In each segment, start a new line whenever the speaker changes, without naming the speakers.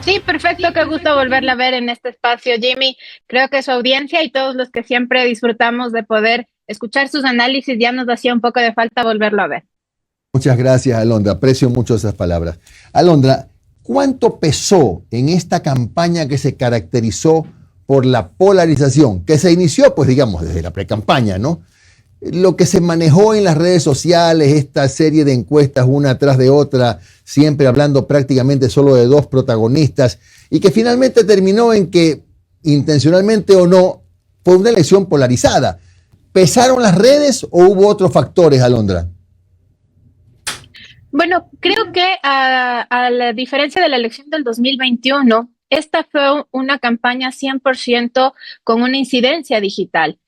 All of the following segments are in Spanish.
Sí, perfecto, qué gusto volverla a ver en este espacio, Jimmy. Creo que su audiencia y todos los que siempre disfrutamos de poder escuchar sus análisis, ya nos hacía un poco de falta volverlo a ver.
Muchas gracias, Alondra. Aprecio mucho esas palabras. Alondra, ¿cuánto pesó en esta campaña que se caracterizó por la polarización, que se inició, pues digamos, desde la precampaña, ¿no? Lo que se manejó en las redes sociales, esta serie de encuestas una tras de otra, siempre hablando prácticamente solo de dos protagonistas, y que finalmente terminó en que, intencionalmente o no, fue una elección polarizada. ¿Pesaron las redes o hubo otros factores, Alondra?
Bueno, creo que a la diferencia de la elección del 2021, esta fue una campaña 100% con una incidencia digital.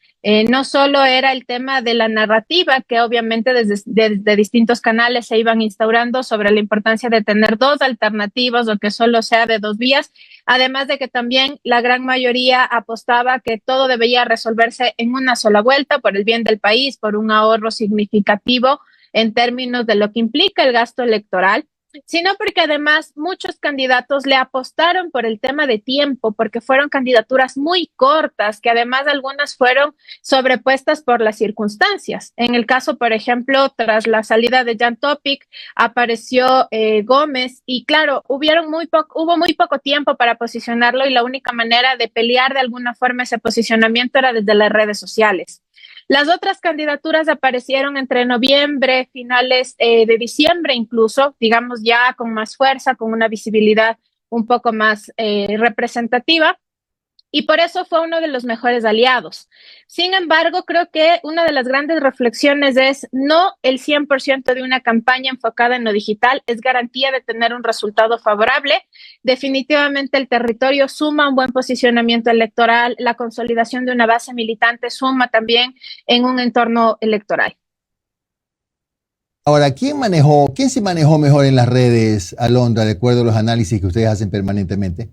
No solo era el tema de la narrativa, que obviamente desde distintos canales se iban instaurando sobre la importancia de tener dos alternativas o que solo sea de dos vías, además de que también la gran mayoría apostaba que todo debía resolverse en una sola vuelta por el bien del país, por un ahorro significativo en términos de lo que implica el gasto electoral, sino porque además muchos candidatos le apostaron por el tema de tiempo, porque fueron candidaturas muy cortas, que además algunas fueron sobrepuestas por las circunstancias. En el caso, por ejemplo, tras la salida de Jan Topic, apareció Gómez y claro, hubo muy poco tiempo para posicionarlo y la única manera de pelear de alguna forma ese posicionamiento era desde las redes sociales. Las otras candidaturas aparecieron entre noviembre, finales de diciembre incluso, digamos ya con más fuerza, con una visibilidad un poco más representativa y por eso fue uno de los mejores aliados. Sin embargo, creo que una de las grandes reflexiones es no el 100% de una campaña enfocada en lo digital es garantía de tener un resultado favorable. Definitivamente el territorio suma un buen posicionamiento electoral, la consolidación de una base militante suma también en un entorno electoral.
Ahora, quién se manejó mejor en las redes, Alondra, de acuerdo a los análisis que ustedes hacen permanentemente?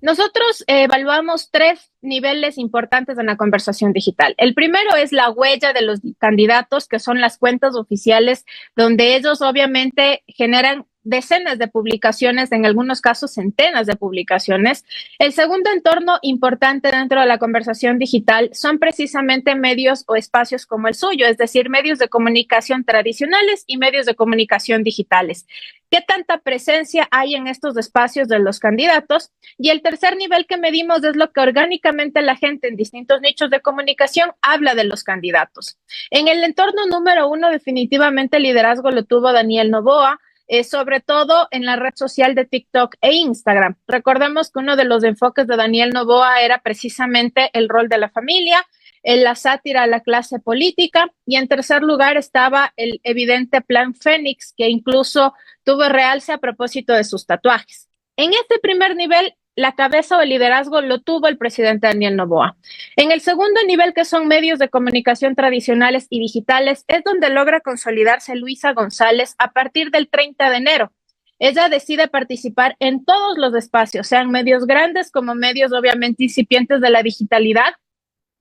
Nosotros evaluamos tres niveles importantes en la conversación digital. El primero es la huella de los candidatos, que son las cuentas oficiales, donde ellos obviamente generan decenas de publicaciones, en algunos casos centenas de publicaciones. El segundo entorno importante dentro de la conversación digital son precisamente medios o espacios como el suyo, es decir, medios de comunicación tradicionales y medios de comunicación digitales. ¿Qué tanta presencia hay en estos espacios de los candidatos? Y el tercer nivel que medimos es lo que orgánicamente la gente en distintos nichos de comunicación habla de los candidatos. En el entorno número uno, definitivamente el liderazgo lo tuvo Daniel Noboa, sobre todo en la red social de TikTok e Instagram. Recordemos que uno de los enfoques de Daniel Noboa era precisamente el rol de la familia, en la sátira a la clase política y en tercer lugar estaba el evidente plan Fénix, que incluso tuvo realce a propósito de sus tatuajes. En este primer nivel, la cabeza o el liderazgo lo tuvo el presidente Daniel Noboa. En el segundo nivel, que son medios de comunicación tradicionales y digitales, es donde logra consolidarse Luisa González a partir del 30 de enero. Ella decide participar en todos los espacios, sean medios grandes como medios obviamente incipientes de la digitalidad,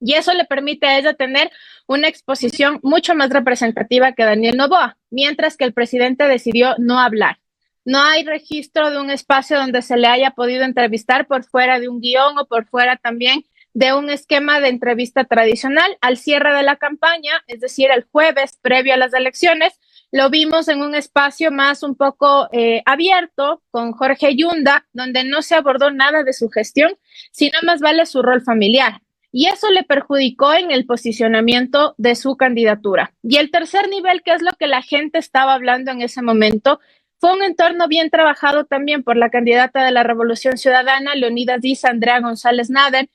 y eso le permite a ella tener una exposición mucho más representativa que Daniel Noboa, mientras que el presidente decidió no hablar. No hay registro de un espacio donde se le haya podido entrevistar por fuera de un guión o por fuera también de un esquema de entrevista tradicional. Al cierre de la campaña, es decir, el jueves previo a las elecciones, lo vimos en un espacio más un poco abierto con Jorge Yunda, donde no se abordó nada de su gestión, sino más vale su rol familiar y eso le perjudicó en el posicionamiento de su candidatura. Y el tercer nivel, que es lo que la gente estaba hablando en ese momento, fue un entorno bien trabajado también por la candidata de la Revolución Ciudadana, Leonidas Diz, Andrea González Nader,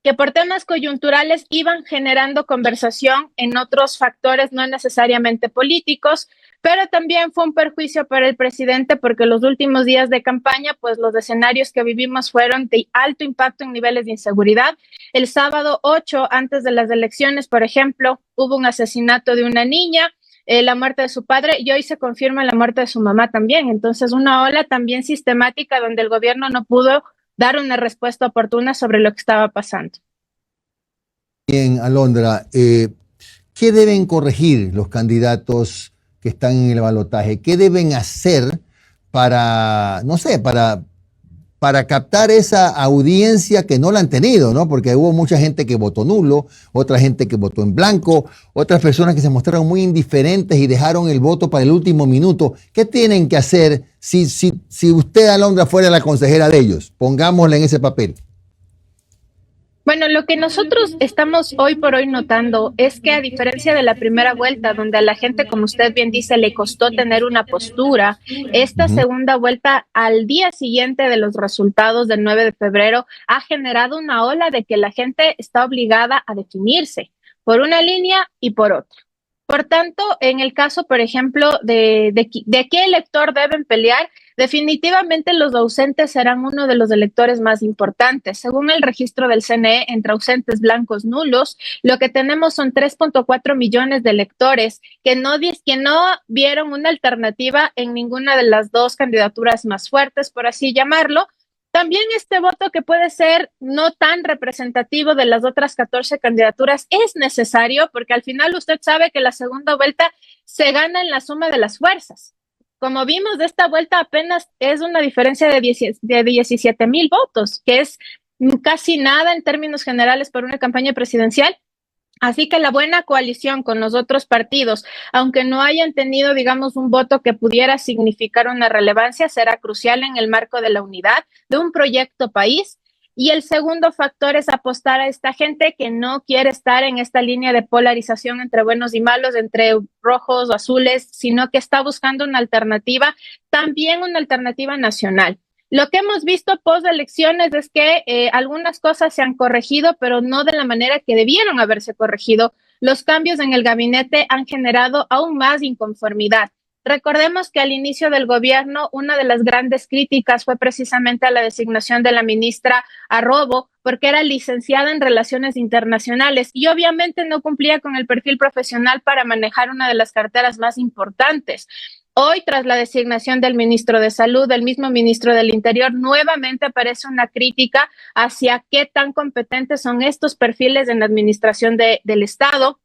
que por temas coyunturales iban generando conversación en otros factores no necesariamente políticos, pero también fue un perjuicio para el presidente porque los últimos días de campaña, pues los escenarios que vivimos fueron de alto impacto en niveles de inseguridad. El sábado 8, antes de las elecciones, por ejemplo, hubo un asesinato de una niña, la muerte de su padre y hoy se confirma la muerte de su mamá también. Entonces, una ola también sistemática donde el gobierno no pudo dar una respuesta oportuna sobre lo que estaba pasando.
Bien, Alondra, ¿qué deben corregir los candidatos que están en el balotaje? ¿Qué deben hacer no sé, para captar esa audiencia que no la han tenido, ¿no? Porque hubo mucha gente que votó nulo, otra gente que votó en blanco, otras personas que se mostraron muy indiferentes y dejaron el voto para el último minuto. ¿Qué tienen que hacer si usted, Alondra, fuera la consejera de ellos? Pongámosle en ese papel.
Bueno, lo que nosotros estamos hoy por hoy notando es que a diferencia de la primera vuelta, donde a la gente, como usted bien dice, le costó tener una postura, esta segunda vuelta al día siguiente de los resultados del 9 de febrero ha generado una ola de que la gente está obligada a definirse por una línea y por otra. Por tanto, en el caso, por ejemplo, de qué elector deben pelear, definitivamente los ausentes serán uno de los electores más importantes. Según el registro del CNE, entre ausentes blancos nulos, lo que tenemos son 3.4 millones de electores que no vieron una alternativa en ninguna de las dos candidaturas más fuertes, por así llamarlo. También este voto, que puede ser no tan representativo de las otras 14 candidaturas, es necesario porque al final usted sabe que la segunda vuelta se gana en la suma de las fuerzas. Como vimos, de esta vuelta apenas es una diferencia de 17,000 votos, que es casi nada en términos generales para una campaña presidencial. Así que la buena coalición con los otros partidos, aunque no hayan tenido, digamos, un voto que pudiera significar una relevancia, será crucial en el marco de la unidad de un proyecto país. Y el segundo factor es apostar a esta gente que no quiere estar en esta línea de polarización entre buenos y malos, entre rojos o azules, sino que está buscando una alternativa, también una alternativa nacional. Lo que hemos visto post elecciones es que algunas cosas se han corregido, pero no de la manera que debieron haberse corregido. Los cambios en el gabinete han generado aún más inconformidad. Recordemos que al inicio del gobierno, una de las grandes críticas fue precisamente a la designación de la ministra Arrobo, porque era licenciada en Relaciones Internacionales y obviamente no cumplía con el perfil profesional para manejar una de las carteras más importantes. Hoy, tras la designación del ministro de Salud, del mismo ministro del Interior, nuevamente aparece una crítica hacia qué tan competentes son estos perfiles en la administración del Estado.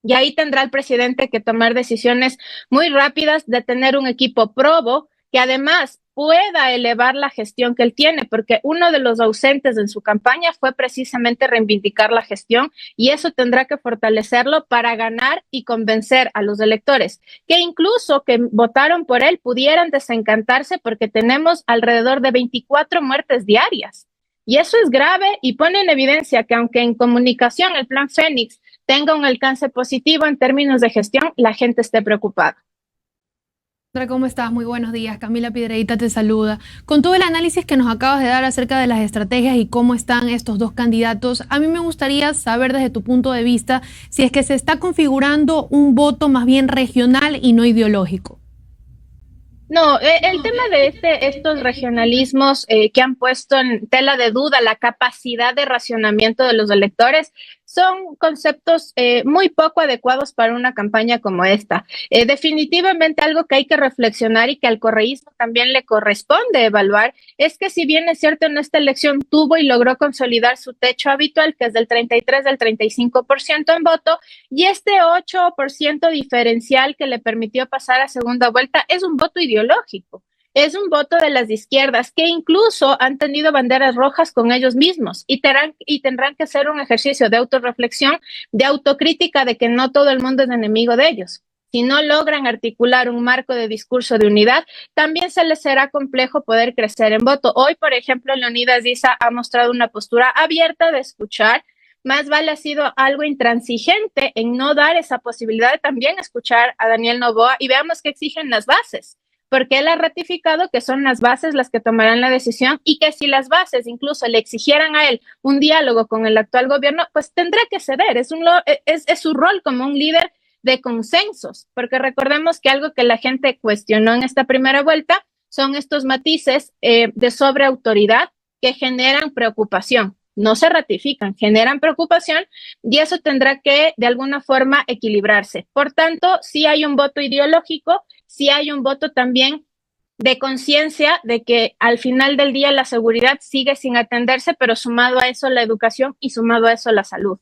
Y ahí tendrá el presidente que tomar decisiones muy rápidas de tener un equipo probo que además pueda elevar la gestión que él tiene, porque uno de los ausentes en su campaña fue precisamente reivindicar la gestión y eso tendrá que fortalecerlo para ganar y convencer a los electores, que incluso que votaron por él pudieran desencantarse porque tenemos alrededor de 24 muertes diarias. Y eso es grave y pone en evidencia que aunque en comunicación el Plan Fénix tenga un alcance positivo en términos de gestión, la gente esté preocupada.
¿Cómo estás? Muy buenos días. Camila Piedreita te saluda. Con todo el análisis que nos acabas de dar acerca de las estrategias y cómo están estos dos candidatos, a mí me gustaría saber desde tu punto de vista si es que se está configurando un voto más bien regional y no ideológico.
No, el tema de estos regionalismos que han puesto en tela de duda la capacidad de racionamiento de los electores son conceptos muy poco adecuados para una campaña como esta. Definitivamente algo que hay que reflexionar y que al correísmo también le corresponde evaluar es que si bien es cierto en esta elección tuvo y logró consolidar su techo habitual, que es del 33 al 35% en voto, y este 8% diferencial que le permitió pasar a segunda vuelta es un voto ideológico. Es un voto de las izquierdas que incluso han tenido banderas rojas con ellos mismos y tendrán que hacer un ejercicio de autorreflexión, de autocrítica de que no todo el mundo es enemigo de ellos. Si no logran articular un marco de discurso de unidad, también se les será complejo poder crecer en voto. Hoy, por ejemplo, Leonidas Diza ha mostrado una postura abierta de escuchar. Más vale ha sido algo intransigente en no dar esa posibilidad de también escuchar a Daniel Noboa y veamos qué exigen las bases, porque él ha ratificado que son las bases las que tomarán la decisión y que si las bases incluso le exigieran a él un diálogo con el actual gobierno, pues tendrá que ceder. Es su rol como un líder de consensos, porque recordemos que algo que la gente cuestionó en esta primera vuelta son estos matices de sobreautoridad que generan preocupación. No se ratifican, generan preocupación y eso tendrá que de alguna forma equilibrarse. Por tanto, sí hay un voto ideológico, sí hay un voto también de conciencia de que al final del día la seguridad sigue sin atenderse, pero sumado a eso la educación y sumado a eso la salud.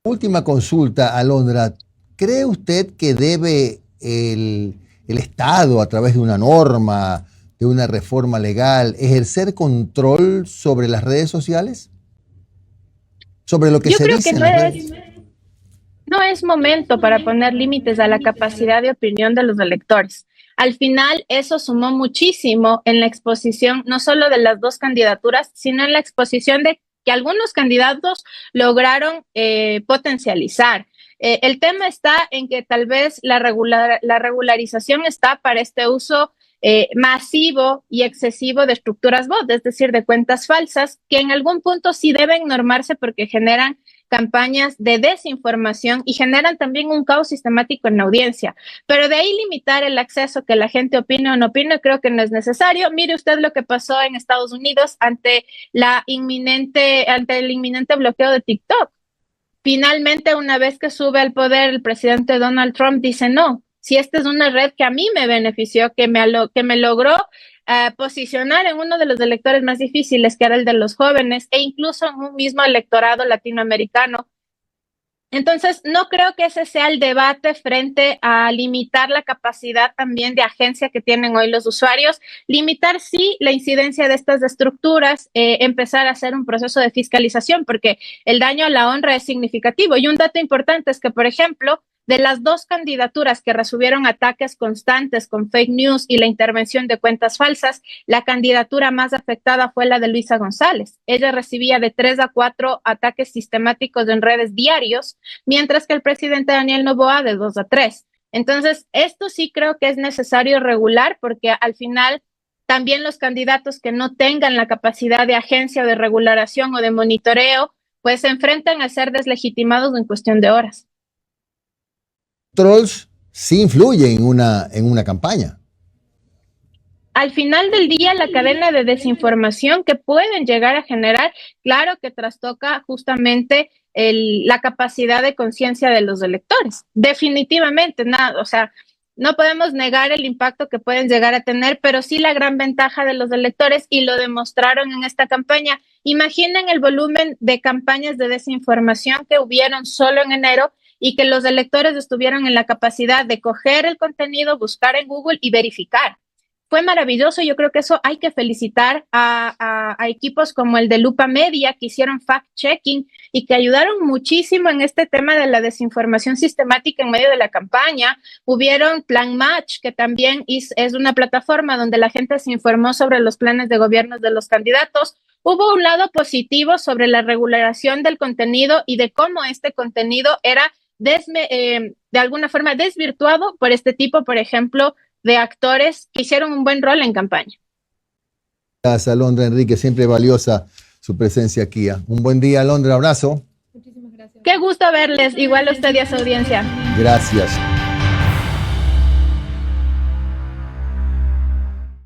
Última consulta, Alondra. ¿Cree usted que debe el Estado, a través de una norma, de una reforma legal, ejercer control sobre las redes sociales? Sobre lo que
Yo
se
creo
dice
que
en las redes.
no es momento para poner límites a la capacidad de opinión de los electores. Al final, eso sumó muchísimo en la exposición, no solo de las dos candidaturas, sino en la exposición de que algunos candidatos lograron potencializar. El tema está en que tal vez la regularización está para este uso masivo y excesivo de estructuras bot, es decir, de cuentas falsas, que en algún punto sí deben normarse porque generan campañas de desinformación y generan también un caos sistemático en la audiencia. Pero de ahí limitar el acceso, que la gente opine o no opine, creo que no es necesario. Mire usted lo que pasó en Estados Unidos ante el inminente bloqueo de TikTok. Finalmente, una vez que sube al poder, el presidente Donald Trump dice no. Si esta es una red que a mí me benefició, que me logró posicionar en uno de los electores más difíciles, que era el de los jóvenes, e incluso en un mismo electorado latinoamericano. Entonces, no creo que ese sea el debate frente a limitar la capacidad también de agencia que tienen hoy los usuarios. Limitar, sí, la incidencia de estas estructuras, empezar a hacer un proceso de fiscalización, porque el daño a la honra es significativo. Y un dato importante es que, por ejemplo, de las dos candidaturas que recibieron ataques constantes con fake news y la intervención de cuentas falsas, la candidatura más afectada fue la de Luisa González. Ella recibía de 3 a 4 ataques sistemáticos en redes diarios, mientras que el presidente Daniel Noboa de 2 a 3. Entonces, esto sí creo que es necesario regular, porque al final también los candidatos que no tengan la capacidad de agencia o de regulación o de monitoreo, pues se enfrentan a ser deslegitimados en cuestión de horas.
Trolls sí influyen en una campaña.
Al final del día, la cadena de desinformación que pueden llegar a generar, claro que trastoca justamente la capacidad de conciencia de los electores. Definitivamente, nada, o sea, no podemos negar el impacto que pueden llegar a tener, pero sí la gran ventaja de los electores, y lo demostraron en esta campaña. Imaginen el volumen de campañas de desinformación que hubieron solo en enero, y que los electores estuvieron en la capacidad de coger el contenido, buscar en Google y verificar. Fue maravilloso. Yo creo que eso hay que felicitar a equipos como el de Lupa Media, que hicieron fact-checking y que ayudaron muchísimo en este tema de la desinformación sistemática en medio de la campaña. Hubieron Plan Match, que también es una plataforma donde la gente se informó sobre los planes de gobierno de los candidatos. Hubo un lado positivo sobre la regulación del contenido y de cómo este contenido era de alguna forma desvirtuado por este tipo, por ejemplo, de actores que hicieron un buen rol en campaña.
Gracias, Alondra Enrique, siempre valiosa su presencia aquí. Un buen día, Alondra, abrazo.
Muchísimas gracias.
Qué gusto verles, igual a usted y a su audiencia.
Gracias.